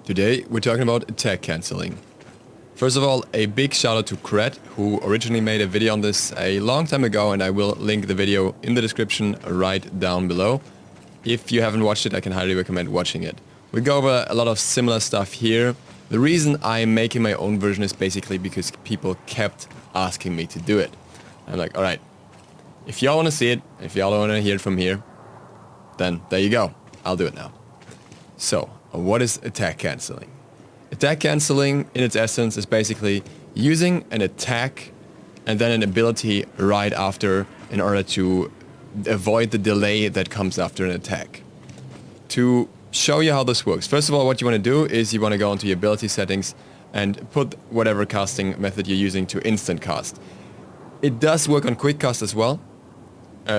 Today we're talking about attack cancelling. First of all, a big shout out to Kret, who originally made a video on this a long time ago, and I will link the video in the description right down below. If you haven't watched it, I can highly recommend watching it. We go over a lot of similar stuff here. The reason I'm making my own version is basically because people kept asking me to do it. I'm like, alright, if y'all want to see it, if y'all want to hear it from here, then there you go, I'll do it now. So, what is attack cancelling? Attack cancelling, in its essence, is basically using an attack and then an ability right after in order to avoid the delay that comes after an attack. To show you how this works, first of all, what you want to do is you want to go into your ability settings and put whatever casting method you're using to instant cast. It does work on quick cast as well,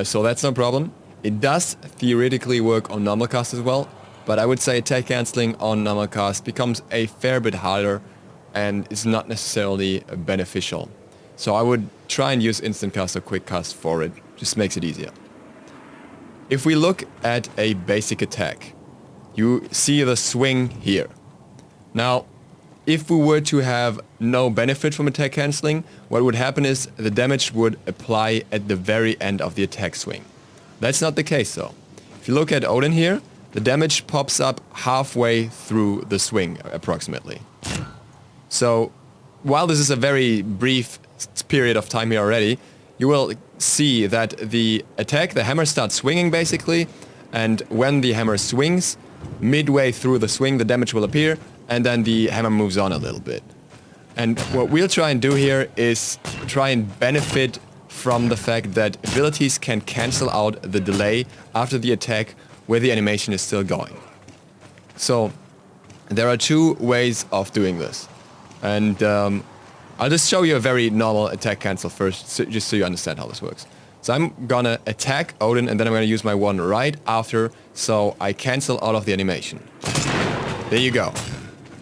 so that's no problem. It does theoretically work on normal cast as well, but I would say attack cancelling on normal cast becomes a fair bit harder and is not necessarily beneficial. So I would try and use instant cast or quick cast for it, just makes it easier. If we look at a basic attack, you see the swing here. Now, if we were to have no benefit from attack cancelling, what would happen is the damage would apply at the very end of the attack swing. That's not the case though. If you look at Odin here, the damage pops up halfway through the swing, approximately. So, while this is a very brief period of time here already, you will see that the attack, the hammer starts swinging basically, and when the hammer swings, midway through the swing the damage will appear, and then the hammer moves on a little bit. And what we'll try and do here is try and benefit from the fact that abilities can cancel out the delay after the attack where the animation is still going. So there are two ways of doing this. And I'll just show you a very normal attack cancel first, just so you understand how this works. So I'm gonna attack Odin and then I'm gonna use my one right after, so I cancel out of the animation. There you go.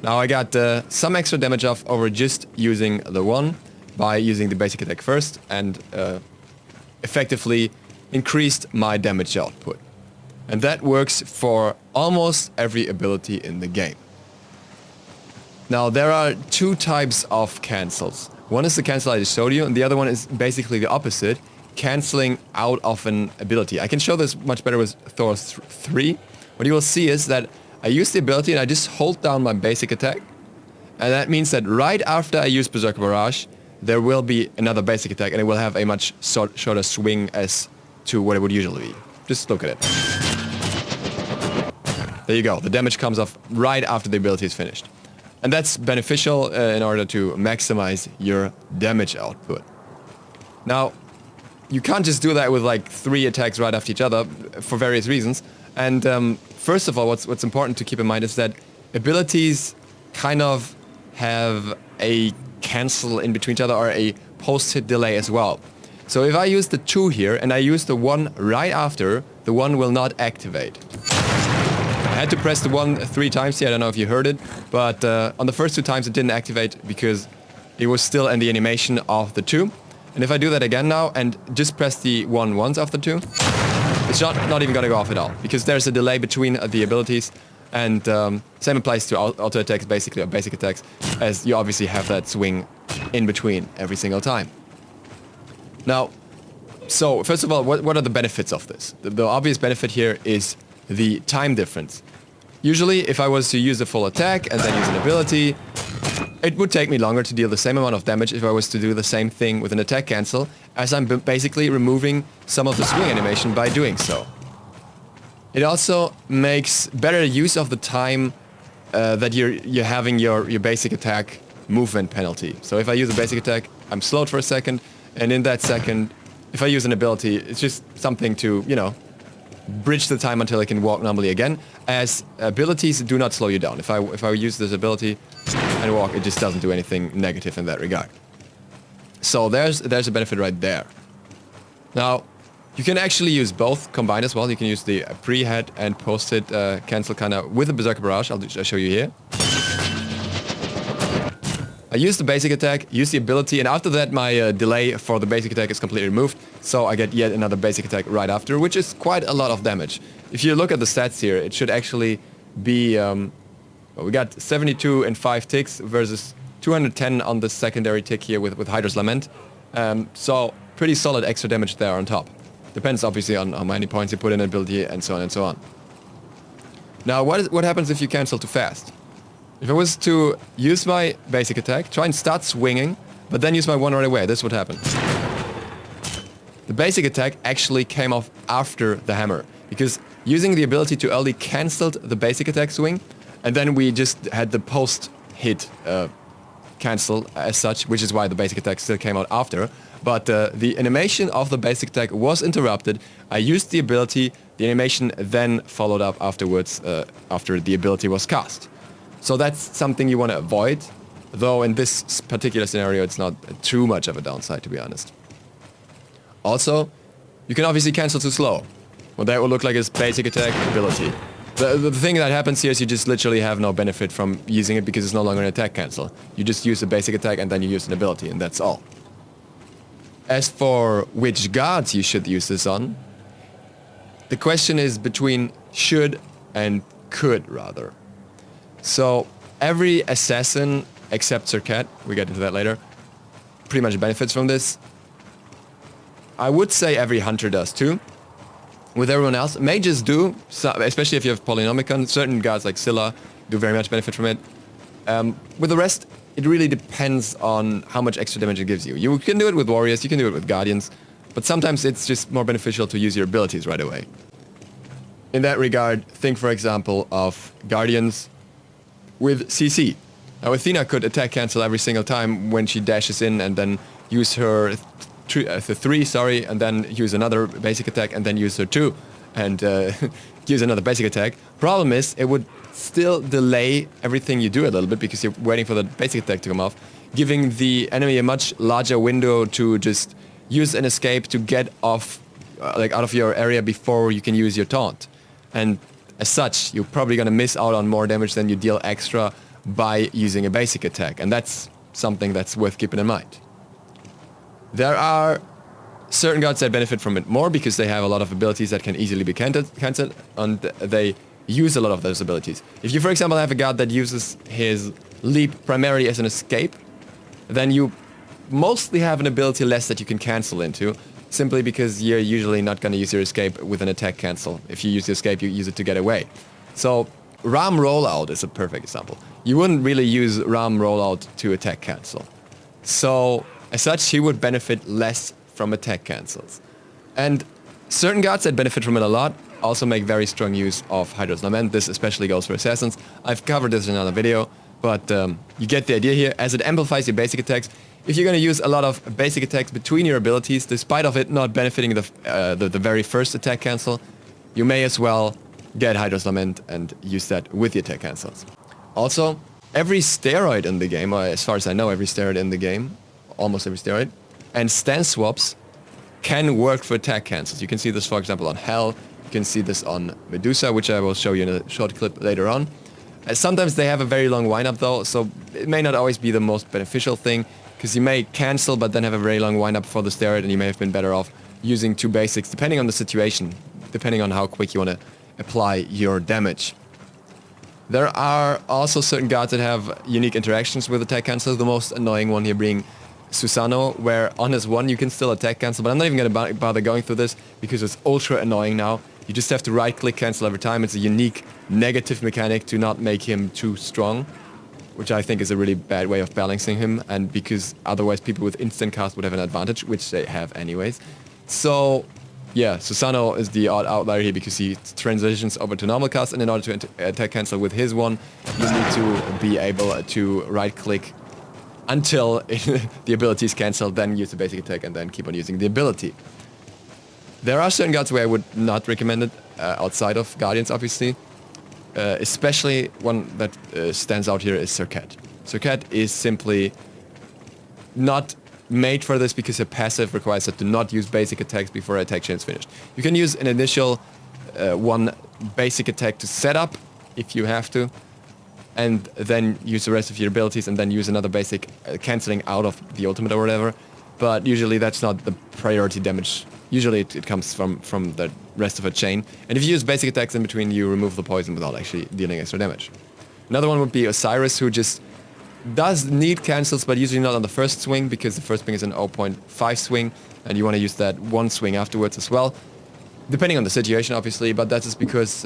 Now I got some extra damage off over just using the one by using the basic attack first, and effectively increased my damage output. And that works for almost every ability in the game. Now there are two types of cancels. One is the cancel I just showed you, and the other one is basically the opposite, canceling out of an ability. I can show this much better with Thor 3. What you will see is that I use the ability and I just hold down my basic attack. And that means that right after I use Berserker Barrage, there will be another basic attack and it will have a much shorter swing as to what it would usually be. Just look at it. There you go. The damage comes off right after the ability is finished. And that's beneficial in order to maximize your damage output. Now, you can't just do that with like 3 attacks right after each other for various reasons. And first of all, what's important to keep in mind is that abilities kind of have a cancel in between each other or a post-hit delay as well. So if I use the 2 here and I use the 1 right after, the 1 will not activate. I had to press the 1 3 times here, I don't know if you heard it, but on the first 2 times it didn't activate because it was still in the animation of the 2. And if I do that again now and just press the 1 once after 2, it's not even gonna go off at all, because there's a delay between the abilities, and same applies to auto attacks basically, or basic attacks, as you obviously have that swing in between every single time. Now, so first of all, what are the benefits of this? The obvious benefit here is the time difference. Usually, if I was to use a full attack and then use an ability, it would take me longer to deal the same amount of damage if I was to do the same thing with an attack cancel, as I'm basically removing some of the swing animation by doing so. It also makes better use of the time that you're having your basic attack movement penalty. So if I use a basic attack, I'm slowed for a second, and in that second, if I use an ability, it's just something to, you know, bridge the time until I can walk normally again, as abilities do not slow you down. If I use this ability and walk, it just doesn't do anything negative in that regard. So there's a benefit right there. Now, you can actually use both combined as well. You can use the pre-hit and post-hit cancel kind of with the Berserker Barrage. I'll show you here. I use the basic attack, use the ability, and after that my delay for the basic attack is completely removed, so I get yet another basic attack right after, which is quite a lot of damage. If you look at the stats here, it should actually be Well, we got 72 and 5 ticks versus 210 on the secondary tick here with Hydra's Lament. So pretty solid extra damage there on top. Depends obviously on how many points you put in an ability and so on and so on. Now what happens if you cancel too fast? If I was to use my basic attack, try and start swinging, but then use my one right away, this would happen. The basic attack actually came off after the hammer, because using the ability to early cancelled the basic attack swing, and then we just had the post-hit cancel as such, which is why the basic attack still came out after. But the animation of the basic attack was interrupted. I used the ability, the animation then followed up afterwards after the ability was cast. So that's something you want to avoid, though in this particular scenario it's not too much of a downside, to be honest. Also, you can obviously cancel too slow. Well, that will look like his basic attack ability. The thing that happens here is you just literally have no benefit from using it because it's no longer an attack cancel. You just use the basic attack and then you use an ability, and that's all. As for which guards you should use this on, the question is between should and could, rather. So every assassin except Sir Cat, we get into that later, pretty much benefits from this. I would say every hunter does too. With everyone else, mages do, especially if you have Polynomicon. Certain guards like Scylla do very much benefit from it. With the rest, it really depends on how much extra damage it gives you. You can do it with warriors, you can do it with guardians, but sometimes it's just more beneficial to use your abilities right away. In that regard, think for example of guardians with CC. Now Athena could attack cancel every single time when she dashes in and then use her three, and then use another basic attack and then use her 2 and use another basic attack. Problem is, it would still delay everything you do a little bit because you're waiting for the basic attack to come off, giving the enemy a much larger window to just use an escape to get off, like out of your area before you can use your taunt. And as such, you're probably going to miss out on more damage than you deal extra by using a basic attack, and that's something that's worth keeping in mind. There are certain gods that benefit from it more because they have a lot of abilities that can easily be cancelled, and they use a lot of those abilities. If you, for example, have a god that uses his leap primarily as an escape, then you mostly have an ability less that you can cancel into, simply because you're usually not going to use your escape with an attack cancel. If you use your escape, you use it to get away. So Ram Rollout is a perfect example. You wouldn't really use Ram Rollout to attack cancel. So as such, he would benefit less from attack cancels. And certain gods that benefit from it a lot also make very strong use of Hydra's Lament. This especially goes for assassins. I've covered this in another video, but you get the idea here. As it amplifies your basic attacks, if you're going to use a lot of basic attacks between your abilities, despite of it not benefiting the very first attack cancel, you may as well get Hydra's Lament and use that with the attack cancels. Also, every steroid in the game, or as far as I know, every steroid in the game, almost every steroid, and stance swaps can work for attack cancels. You can see this, for example, on Hell. You can see this on Medusa, which I will show you in a short clip later on. Sometimes they have a very long windup though, so it may not always be the most beneficial thing, because you may cancel but then have a very long windup for the steroid, and you may have been better off using 2 basics, depending on the situation, depending on how quick you want to apply your damage. There are also certain guards that have unique interactions with attack cancel, the most annoying one here being Susanoo, where on his 1 you can still attack cancel, but I'm not even going to bother going through this because it's ultra annoying now. You just have to right click cancel every time. It's a unique negative mechanic to not make him too strong, which I think is a really bad way of balancing him, and because otherwise people with instant cast would have an advantage, which they have anyways. So yeah, Susanoo is the odd outlier here because he transitions over to normal cast, and in order to attack cancel with his 1, you need to be able to right click until the ability is cancelled, then use the basic attack and then keep on using the ability. There are certain gods where I would not recommend it, outside of Guardians obviously. Especially one that stands out here is Sir Cat. Sir Cat is simply not made for this because a passive requires it to not use basic attacks before attack chain is finished. You can use an initial 1 basic attack to set up if you have to, and then use the rest of your abilities and then use another basic cancelling out of the ultimate or whatever. But usually that's not the priority damage. Usually it comes from the rest of a chain. And if you use basic attacks in between, you remove the poison without actually dealing extra damage. Another one would be Osiris, who just does need cancels, but usually not on the first swing, because the first swing is an 0.5 swing, and you want to use that one swing afterwards as well. Depending on the situation, obviously, but that is because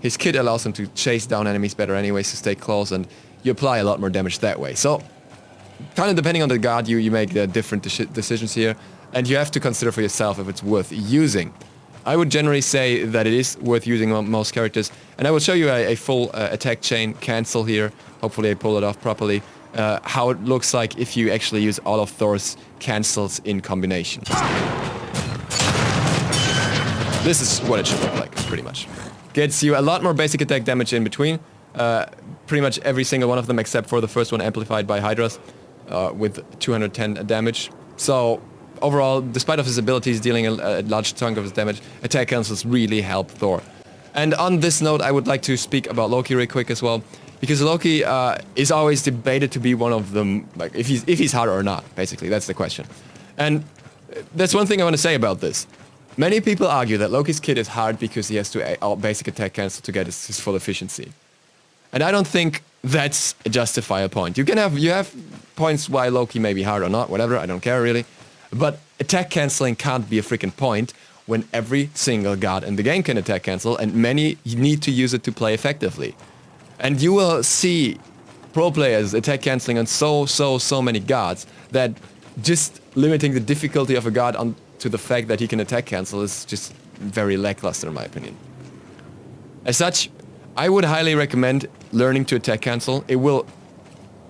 his kit allows him to chase down enemies better anyways, to stay close, and you apply a lot more damage that way. So, kind of depending on the guard, you make the different decisions here, and you have to consider for yourself if it's worth using. I would generally say that it is worth using on most characters, and I will show you a full attack chain cancel here. Hopefully I pull it off properly. How it looks like if you actually use all of Thor's cancels in combination. This is what it should look like, pretty much. Gets you a lot more basic attack damage in between. Pretty much every single one of them except for the first one amplified by Hydras with 210 damage. So overall, despite of his abilities dealing a large chunk of his damage, attack cancels really help Thor. And on this note, I would like to speak about Loki real quick as well, because Loki is always debated to be one of them, like if he's hard or not, basically, that's the question. And that's one thing I want to say about this. Many people argue that Loki's kit is hard because he has to basic attack cancel to get his full efficiency. And I don't think that's a justifiable point. You have points why Loki may be hard or not, whatever, I don't care really. But attack canceling can't be a freaking point when every single god in the game can attack cancel, and many need to use it to play effectively. And you will see pro players attack canceling on so many gods that just limiting the difficulty of a god on to the fact that he can attack cancel is just very lackluster in my opinion. As such, I would highly recommend learning to attack cancel. It will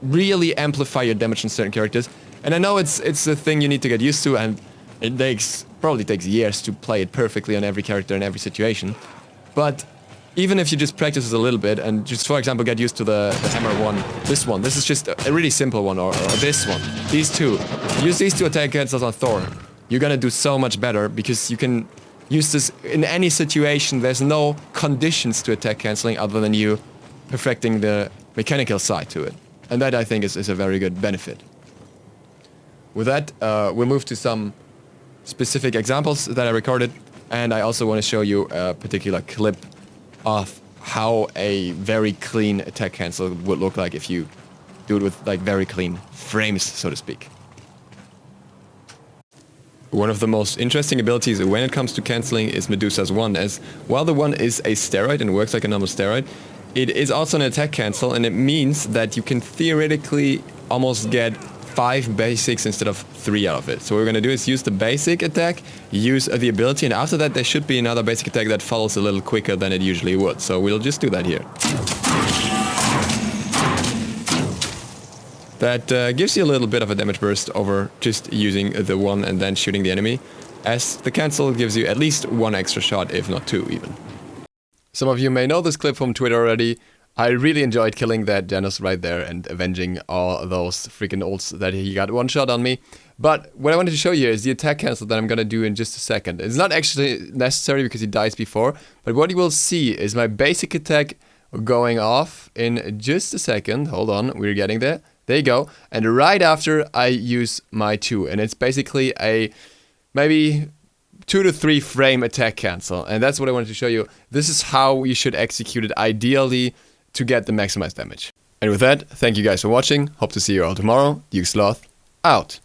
really amplify your damage on certain characters. And I know it's a thing you need to get used to, and it probably takes years to play it perfectly on every character in every situation. But even if you just practice this a little bit and just, for example, get used to the hammer one, this is just a really simple one, or this one, these two. Use these two attack cancels on Thor. You're gonna do so much better because you can use this in any situation. There's no conditions to attack canceling other than you perfecting the mechanical side to it. And that, I think, is a very good benefit. With that, we'll move to some specific examples that I recorded, and I also want to show you a particular clip of how a very clean attack cancel would look like if you do it with like very clean frames, so to speak. One of the most interesting abilities when it comes to cancelling is Medusa's one, as while the one is a steroid and works like a normal steroid, it is also an attack cancel, and it means that you can theoretically almost get 5 basics instead of 3 out of it. So what we're going to do is use the basic attack, use the ability, and after that there should be another basic attack that follows a little quicker than it usually would. So we'll just do that here. That gives you a little bit of a damage burst over just using the one and then shooting the enemy, as the cancel gives you at least 1 extra shot, if not 2 even. Some of you may know this clip from Twitter already. I really enjoyed killing that Janus right there and avenging all those freaking ults that he got 1 shot on me. But what I wanted to show you is the attack cancel that I'm gonna do in just a second. It's not actually necessary because he dies before, but what you will see is my basic attack going off in just a second. Hold on, we're getting there. There you go. And right after I use my 2, and it's basically a maybe 2 to 3 frame attack cancel. And that's what I wanted to show you. This is how you should execute it ideally to get the maximized damage. And with that, thank you guys for watching. Hope to see you all tomorrow. SLOTH out.